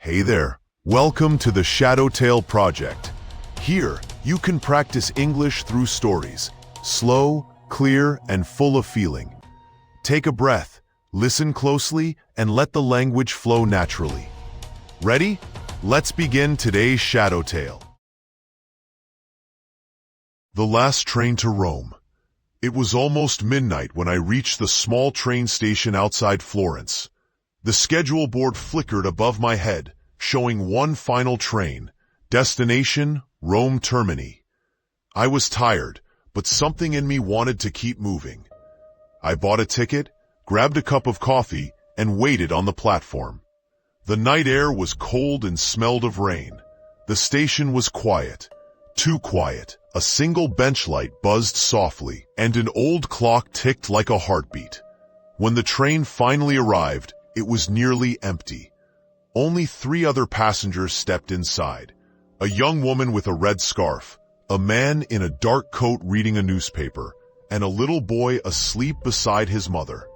Hey there, welcome to the ShadowTale Project. Here, you can practice English through stories, slow, clear, and full of feeling. Take a breath, listen closely, and let the language flow naturally. Ready? Let's begin today's ShadowTale. The last train to Rome. It was almost midnight when I reached the small train station outside Florence. The schedule board flickered above my head, showing one final train, destination Rome Termini. I was tired, but something in me wanted to keep moving. I bought a ticket, grabbed a cup of coffee, and waited on the platform. The night air was cold and smelled of rain. The station was quiet, too quiet. A single bench light buzzed softly, and an old clock ticked like a heartbeat. When the train finally arrived, it was nearly empty. Only 3 other passengers stepped inside. A young woman with a red scarf, a man in a dark coat reading a newspaper, and a little boy asleep beside his mother.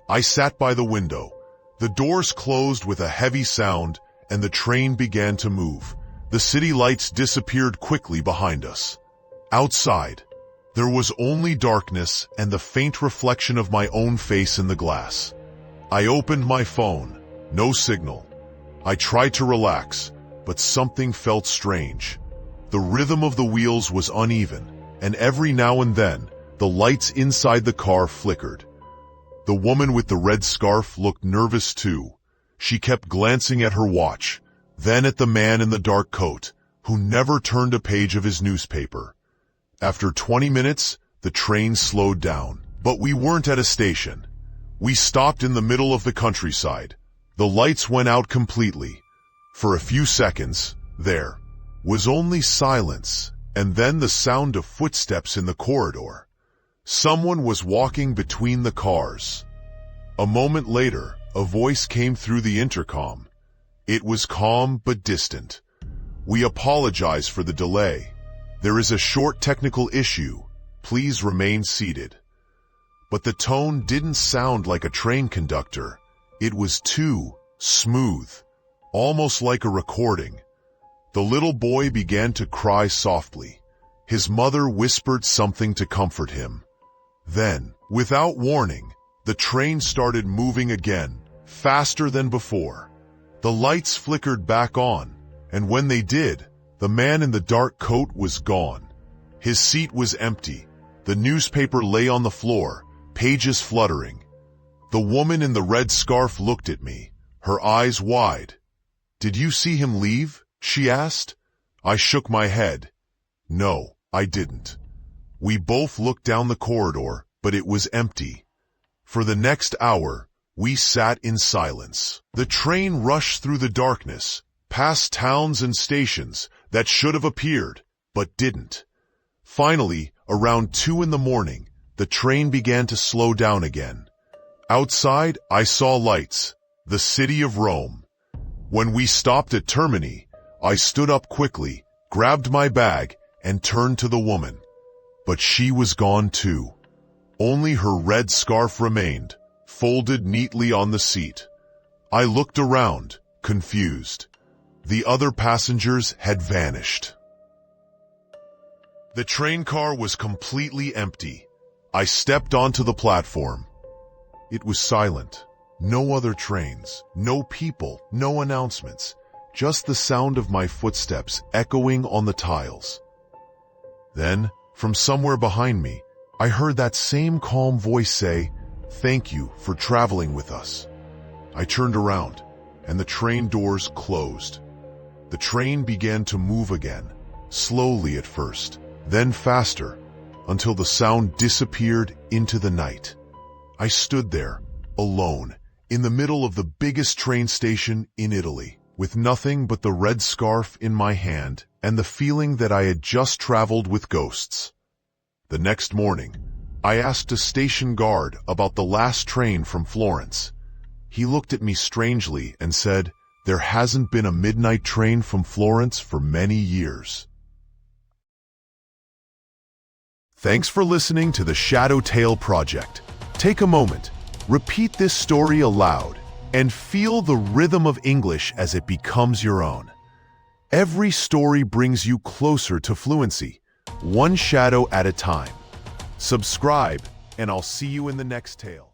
I sat by the window. The doors closed with a heavy sound, and the train began to move. The city lights disappeared quickly behind us. Outside, there was only darkness and the faint reflection of my own face in the glass. I opened my phone. No signal. I tried to relax, but something felt strange. The rhythm of the wheels was uneven, and every now and then, the lights inside the car flickered. The woman with the red scarf looked nervous too. She kept glancing at her watch, then at the man in the dark coat, who never turned a page of his newspaper. After 20 minutes, the train slowed down. But we weren't at a station. We stopped in the middle of the countryside. The lights went out completely. For a few seconds, there was only silence, and then the sound of footsteps in the corridor. Someone was walking between the cars. A moment later, a voice came through the intercom. It was calm but distant. We apologize for the delay. There is a short technical issue. Please remain seated. But the tone didn't sound like a train conductor. It was too smooth, almost like a recording. The little boy began to cry softly. His mother whispered something to comfort him. Then, without warning, the train started moving again, faster than before. The lights flickered back on, and when they did, the man in the dark coat was gone. His seat was empty. The newspaper lay on the floor, pages fluttering. The woman in the red scarf looked at me, her eyes wide. "Did you see him leave?" she asked. I shook my head. No, I didn't. We both looked down the corridor, but it was empty. For the next hour, we sat in silence. The train rushed through the darkness, past towns and stations that should have appeared, but didn't. Finally, around 2 in the morning, the train began to slow down again. Outside, I saw lights, the city of Rome. When we stopped at Termini, I stood up quickly, grabbed my bag, and turned to the woman. But she was gone too. Only her red scarf remained, folded neatly on the seat. I looked around, confused. The other passengers had vanished. The train car was completely empty. I stepped onto the platform. It was silent. No other trains, no people, no announcements, just the sound of my footsteps echoing on the tiles. Then, from somewhere behind me, I heard that same calm voice say, "Thank you for traveling with us." I turned around, and the train doors closed. The train began to move again, slowly at first, then faster, until the sound disappeared into the night. I stood there, alone, in the middle of the biggest train station in Italy, with nothing but the red scarf in my hand and the feeling that I had just traveled with ghosts. The next morning, I asked a station guard about the last train from Florence. He looked at me strangely and said, "There hasn't been a midnight train from Florence for many years." Thanks for listening to the ShadowTale Project. Take a moment, repeat this story aloud, and feel the rhythm of English as it becomes your own. Every story brings you closer to fluency, one shadow at a time. Subscribe, and I'll see you in the next tale.